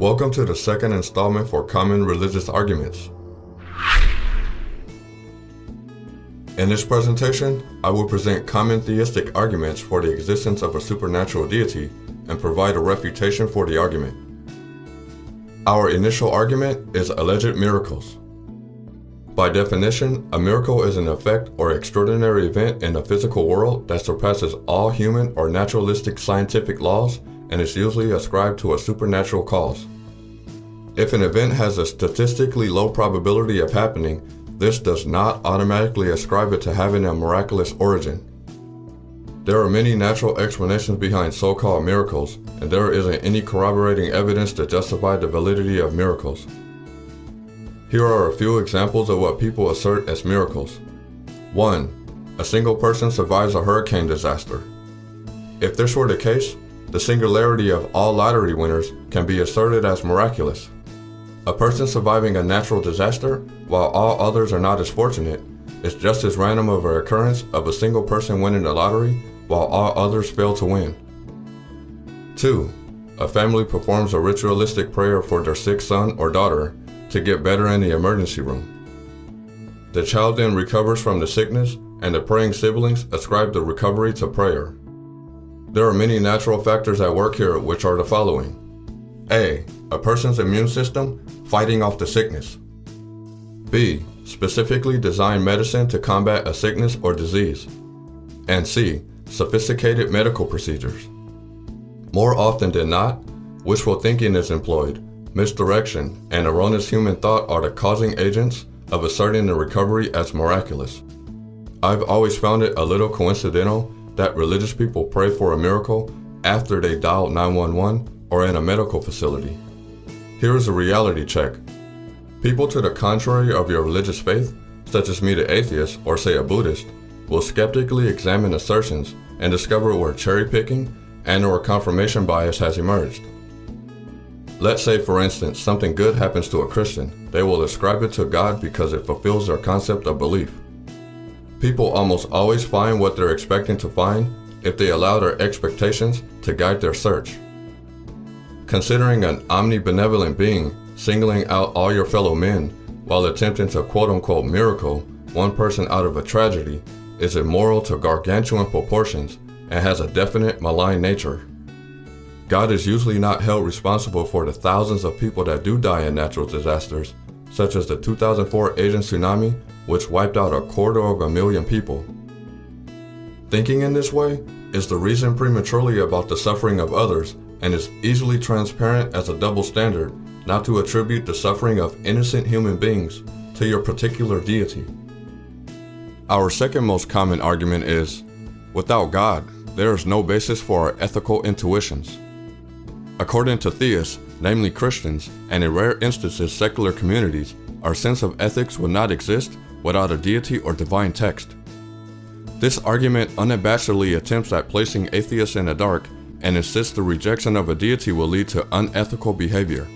Welcome to the second installment for Common Religious Arguments. In this presentation, I will present common theistic arguments for the existence of a supernatural deity and provide a refutation for the argument. Our initial argument is alleged miracles. By definition, a miracle is an effect or extraordinary event in the physical world that surpasses all human or naturalistic scientific laws and is usually ascribed to a supernatural cause. If an event has a statistically low probability of happening, this does not automatically ascribe it to having a miraculous origin. There are many natural explanations behind so-called miracles, and there isn't any corroborating evidence to justify the validity of miracles. Here are a few examples of what people assert as miracles. 1. A single person survives a hurricane disaster. If this were the case, the singularity of all lottery winners can be asserted as miraculous. A person surviving a natural disaster, while all others are not as fortunate, is just as random of an occurrence of a single person winning the lottery, while all others fail to win. 2. A family performs a ritualistic prayer for their sick son or daughter to get better in the emergency room. The child then recovers from the sickness, and the praying siblings ascribe the recovery to prayer. There are many natural factors at work here, which are the following. A. A person's immune system fighting off the sickness. B. Specifically designed medicine to combat a sickness or disease. And C. Sophisticated medical procedures. More often than not, wishful thinking is employed. Misdirection and erroneous human thought are the causing agents of asserting the recovery as miraculous. I've always found it a little coincidental that religious people pray for a miracle after they dialed 911 or in a medical facility. Here is a reality check. People to the contrary of your religious faith, such as me the atheist or say a Buddhist, will skeptically examine assertions and discover where cherry picking and/or confirmation bias has emerged. Let's say, for instance, something good happens to a Christian. They will ascribe it to God because it fulfills their concept of belief. People almost always find what they're expecting to find if they allow their expectations to guide their search. Considering an omnibenevolent being singling out all your fellow men while attempting to quote-unquote miracle one person out of a tragedy is immoral to gargantuan proportions and has a definite malign nature. God is usually not held responsible for the thousands of people that do die in natural disasters, such as the 2004 Asian tsunami, which wiped out 250,000 people. Thinking in this way is to reason prematurely about the suffering of others and is easily transparent as a double standard not to attribute the suffering of innocent human beings to your particular deity. Our second most common argument is, without God, there is no basis for our ethical intuitions. According to theists, namely Christians, and in rare instances secular communities, our sense of ethics would not exist without a deity or divine text. This argument unabashedly attempts at placing atheists in the dark and insists the rejection of a deity will lead to unethical behavior.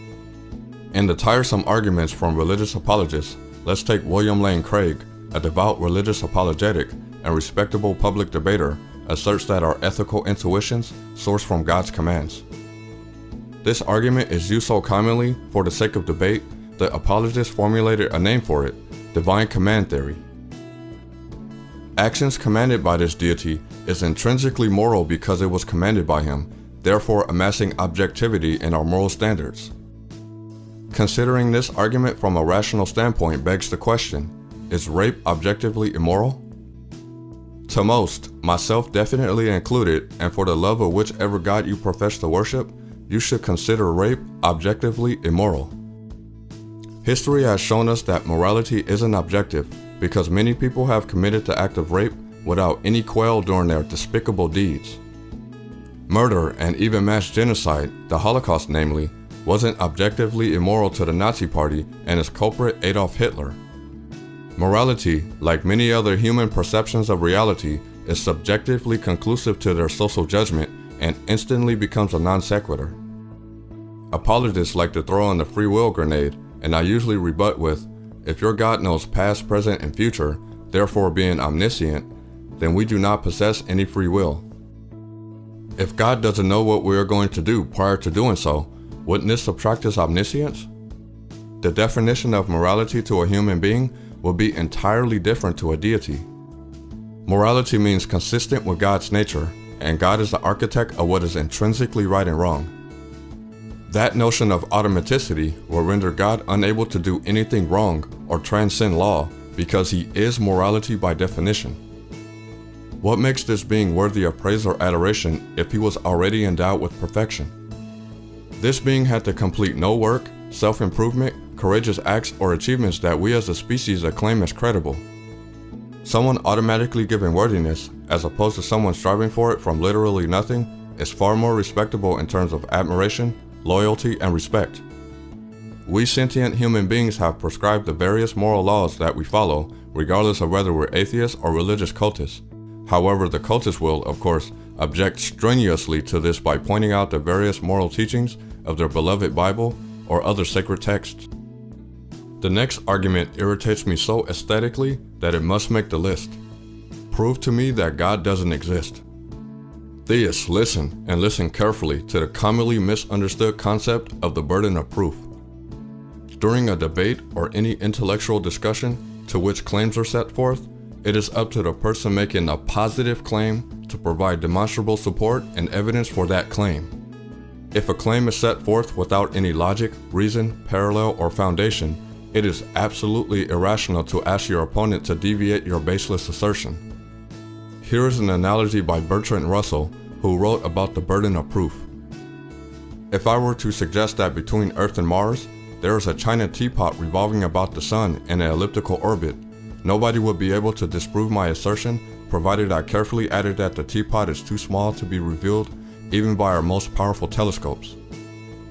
In the tiresome arguments from religious apologists, let's take William Lane Craig, a devout religious apologetic and respectable public debater, asserts that our ethical intuitions source from God's commands. This argument is used so commonly for the sake of debate that apologists formulated a name for it, divine command theory. Actions commanded by this deity is intrinsically moral because it was commanded by him, therefore amassing objectivity in our moral standards. Considering this argument from a rational standpoint begs the question, is rape objectively immoral? To most, myself definitely included, and for the love of whichever God you profess to worship, you should consider rape objectively immoral. History has shown us that morality isn't objective because many people have committed the act of rape without any quail during their despicable deeds. Murder and even mass genocide, the Holocaust namely, wasn't objectively immoral to the Nazi Party and its culprit Adolf Hitler. Morality, like many other human perceptions of reality, is subjectively conclusive to their social judgment and instantly becomes a non sequitur. Apologists like to throw in the free will grenade, and I usually rebut with, if your God knows past, present, and future, therefore being omniscient, then we do not possess any free will. If God doesn't know what we are going to do prior to doing so, Wouldn't this practice omniscience? The definition of morality to a human being will be entirely different to a deity. Morality means consistent with God's nature, and God is the architect of what is intrinsically right and wrong. That notion of automaticity will render God unable to do anything wrong or transcend law because he is morality by definition. What makes this being worthy of praise or adoration if he was already endowed with perfection? This being had to complete no work, self-improvement, courageous acts, or achievements that we as a species acclaim as credible. Someone automatically given worthiness, as opposed to someone striving for it from literally nothing, is far more respectable in terms of admiration, loyalty, and respect. We sentient human beings have prescribed the various moral laws that we follow, regardless of whether we're atheists or religious cultists. However, the cultists will, of course, object strenuously to this by pointing out the various moral teachings of their beloved Bible or other sacred texts. The next argument irritates me so aesthetically that it must make the list. Prove to me that God doesn't exist. Theists, listen, and listen carefully to the commonly misunderstood concept of the burden of proof. During a debate or any intellectual discussion to which claims are set forth, it is up to the person making a positive claim to provide demonstrable support and evidence for that claim. If a claim is set forth without any logic, reason, parallel, or foundation, it is absolutely irrational to ask your opponent to deviate your baseless assertion. Here is an analogy by Bertrand Russell, who wrote about the burden of proof. If I were to suggest that between Earth and Mars, there is a china teapot revolving about the sun in an elliptical orbit, nobody would be able to disprove my assertion, provided I carefully added that the teapot is too small to be revealed even by our most powerful telescopes.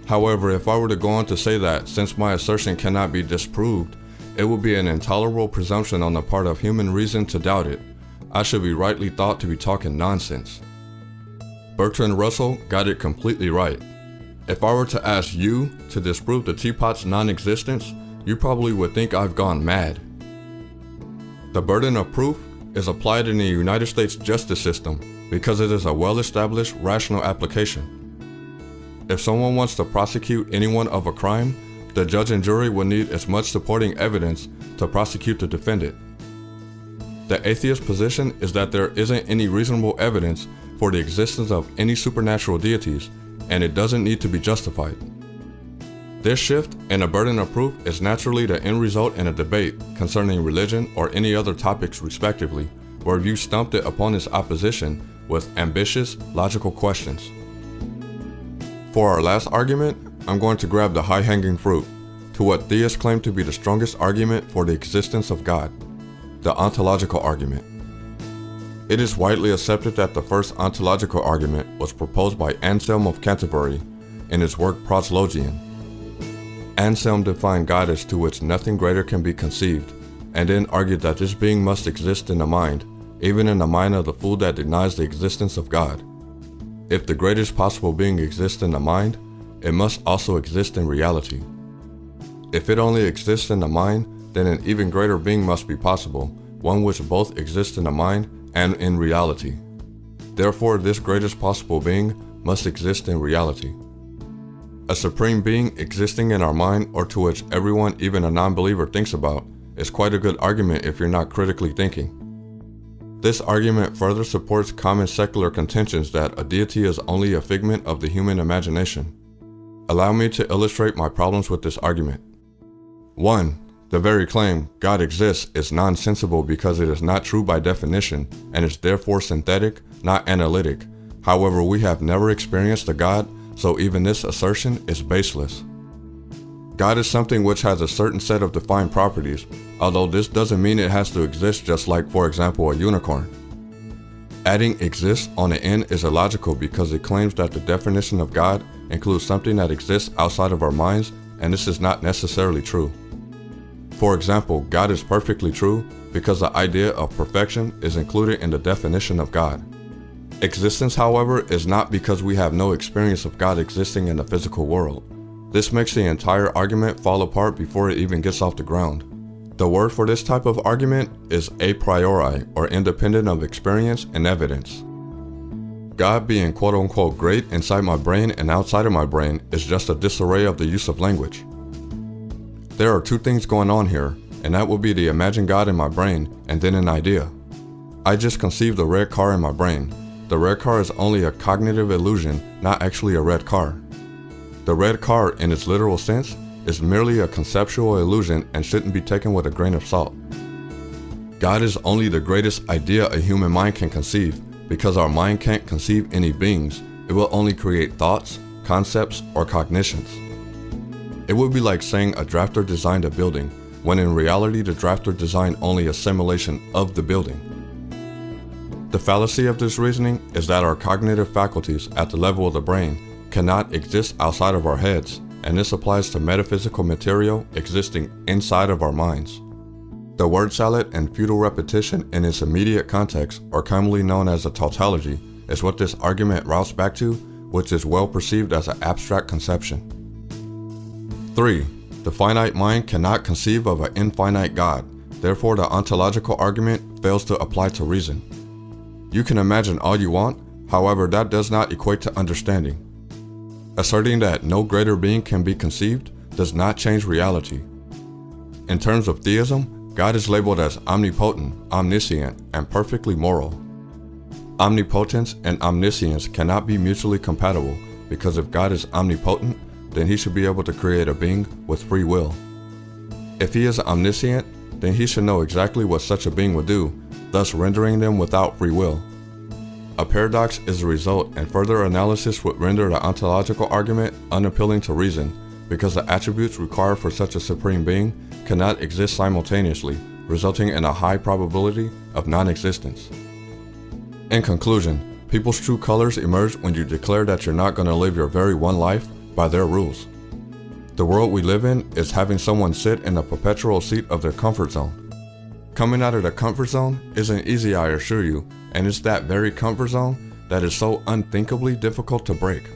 However, if I were to go on to say that, since my assertion cannot be disproved, it would be an intolerable presumption on the part of human reason to doubt it. I should be rightly thought to be talking nonsense. Bertrand Russell got it completely right. If I were to ask you to disprove the teapot's non-existence, you probably would think I've gone mad. The burden of proof is applied in the United States justice system because it is a well-established rational application. If someone wants to prosecute anyone of a crime, the judge and jury will need as much supporting evidence to prosecute the defendant. The atheist position is that there isn't any reasonable evidence for the existence of any supernatural deities, and it doesn't need to be justified. This shift in a burden of proof is naturally the end result in a debate concerning religion or any other topics respectively, where you stumped the opponent's opposition with ambitious, logical questions. For our last argument, I'm going to grab the high-hanging fruit to what theists claim to be the strongest argument for the existence of God, the ontological argument. It is widely accepted that the first ontological argument was proposed by Anselm of Canterbury in his work Proslogion. Anselm defined God as to which nothing greater can be conceived, and then argued that this being must exist in the mind, even in the mind of the fool that denies the existence of God. If the greatest possible being exists in the mind, it must also exist in reality. If it only exists in the mind, then an even greater being must be possible, one which both exists in the mind and in reality. Therefore, this greatest possible being must exist in reality. A supreme being existing in our mind, or to which everyone, even a non-believer, thinks about, is quite a good argument if you're not critically thinking. This argument further supports common secular contentions that a deity is only a figment of the human imagination. Allow me to illustrate my problems with this argument. 1. The very claim, God exists, is nonsensical because it is not true by definition and is therefore synthetic, not analytic. However, we have never experienced a God, so even this assertion is baseless. God is something which has a certain set of defined properties, although this doesn't mean it has to exist just like, for example, a unicorn. Adding exists on the end is illogical because it claims that the definition of God includes something that exists outside of our minds, and this is not necessarily true. For example, God is perfectly true because the idea of perfection is included in the definition of God. Existence, however, is not because we have no experience of God existing in the physical world. This makes the entire argument fall apart before it even gets off the ground. The word for this type of argument is a priori, or independent of experience and evidence. God being quote-unquote great inside my brain and outside of my brain is just a disarray of the use of language. There are two things going on here, and that will be the imagined God in my brain and then an idea. I just conceived a red car in my brain. The red car is only a cognitive illusion, not actually a red car. The red car, in its literal sense, is merely a conceptual illusion and shouldn't be taken with a grain of salt. God is only the greatest idea a human mind can conceive. Because our mind can't conceive any beings, it will only create thoughts, concepts, or cognitions. It would be like saying a drafter designed a building, when in reality the drafter designed only a simulation of the building. The fallacy of this reasoning is that our cognitive faculties at the level of the brain cannot exist outside of our heads, and this applies to metaphysical material existing inside of our minds. The word salad and futile repetition in its immediate context, or commonly known as a tautology, is what this argument routes back to, which is well perceived as an abstract conception. 3. The finite mind cannot conceive of an infinite God, therefore the ontological argument fails to apply to reason. You can imagine all you want, however that does not equate to understanding. Asserting that no greater being can be conceived does not change reality. In terms of theism, God is labeled as omnipotent, omniscient, and perfectly moral. Omnipotence and omniscience cannot be mutually compatible because if God is omnipotent, then he should be able to create a being with free will. If he is omniscient, then he should know exactly what such a being would do, thus rendering them without free will. A paradox is the result, and further analysis would render the ontological argument unappealing to reason because the attributes required for such a supreme being cannot exist simultaneously, resulting in a high probability of non-existence. In conclusion, people's true colors emerge when you declare that you're not going to live your very one life by their rules. The world we live in is having someone sit in a perpetual seat of their comfort zone. Coming out of the comfort zone isn't easy, I assure you, and it's that very comfort zone that is so unthinkably difficult to break.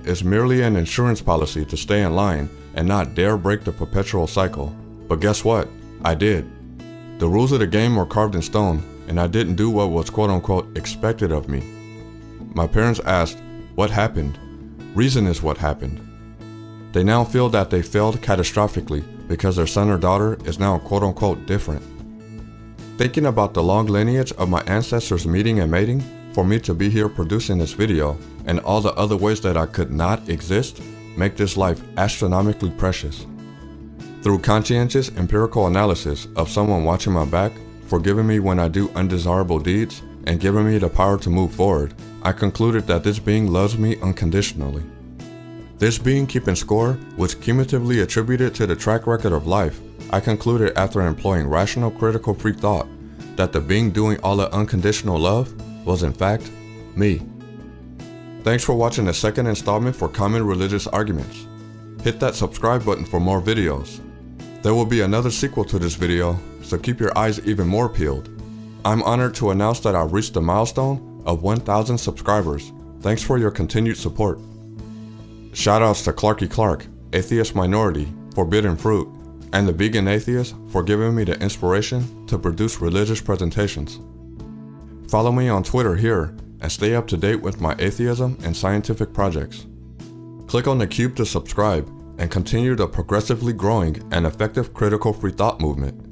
It's merely an insurance policy to stay in line and not dare break the perpetual cycle. But guess what? I did. The rules of the game were carved in stone, and I didn't do what was quote-unquote expected of me. My parents asked, what happened? Reason is what happened. They now feel that they failed catastrophically because their son or daughter is now quote-unquote different. Thinking about the long lineage of my ancestors meeting and mating, for me to be here producing this video, and all the other ways that I could not exist, make this life astronomically precious. Through conscientious empirical analysis of someone watching my back, forgiving me when I do undesirable deeds, and giving me the power to move forward, I concluded that this being loves me unconditionally. This being keeping score, which cumulatively attributed to the track record of life, I concluded after employing rational critical free thought that the being doing all the unconditional love was in fact me. Thanks for watching the second installment for Common Religious Arguments. Hit that subscribe button for more videos. There will be another sequel to this video, so keep your eyes even more peeled. I'm honored to announce that I've reached the milestone of 1,000 subscribers. Thanks for your continued support. Shoutouts to ClarkyClark, Atheist Minority, ForbiddenFruit, and TheVeganAtheist for giving me the inspiration to produce religious presentations. Follow me on Twitter here and stay up to date with my atheism and scientific projects. Click on the cube to subscribe and continue the progressively growing and effective critical free thought movement.